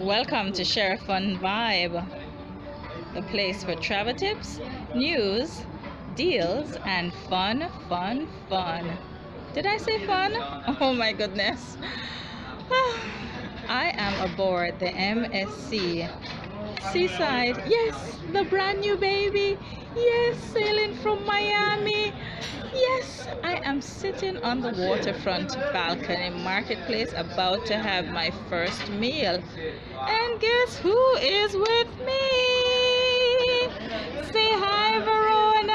Welcome to Sheri Fun Vibe, the place for travel tips, news, deals, and fun. Did I say fun? Oh my goodness. I am aboard the MSC Seaside. Yes, the brand new baby. Yes, sailing from Miami. Yes, I am sitting on the waterfront balcony marketplace about to have my first meal. And guess who is with me? Say hi, Verona.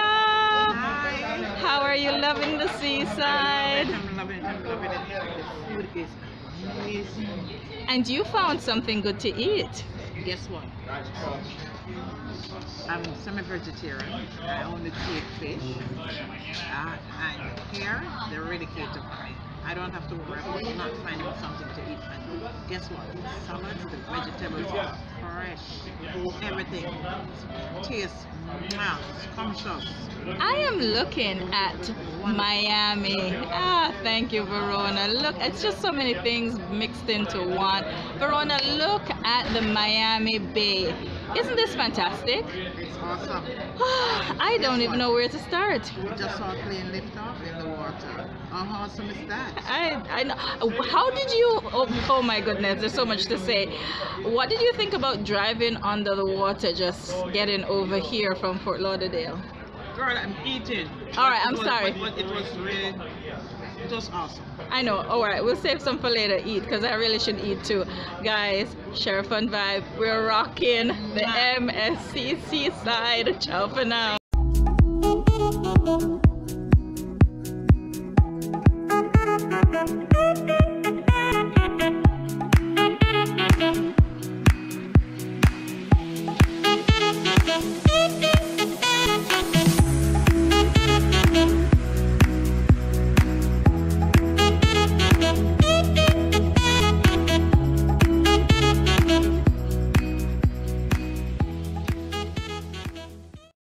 Hi. How are you loving the seaside? I'm loving it. The food is amazing. And you found something good to eat. Guess what? I'm semi-vegetarian. I only take fish. And here, they're really catered for me. I don't have to worry about not finding something to eat. And guess what? Salads, the vegetables are fresh. Everything tastes scrumptious. I am looking at Miami. Thank you, Verona. Look, it's just so many things mixed into one. Verona, look at the Miami Bay. Isn't this fantastic? It's awesome. I don't even know where to start. We just saw a plane lift off in the water. How awesome is that? I know. How did you? Oh my goodness, there's so much to say. What did you think about driving under the water, just getting over here from Fort Lauderdale? Girl, I'm eating. All right, I'm sorry. But it was really, it was awesome. I know. All right, we'll save some for later. Eat, because I really should eat too, guys. Sheri Fun Vibe. We're rocking the MSC Seaside. Ciao for now.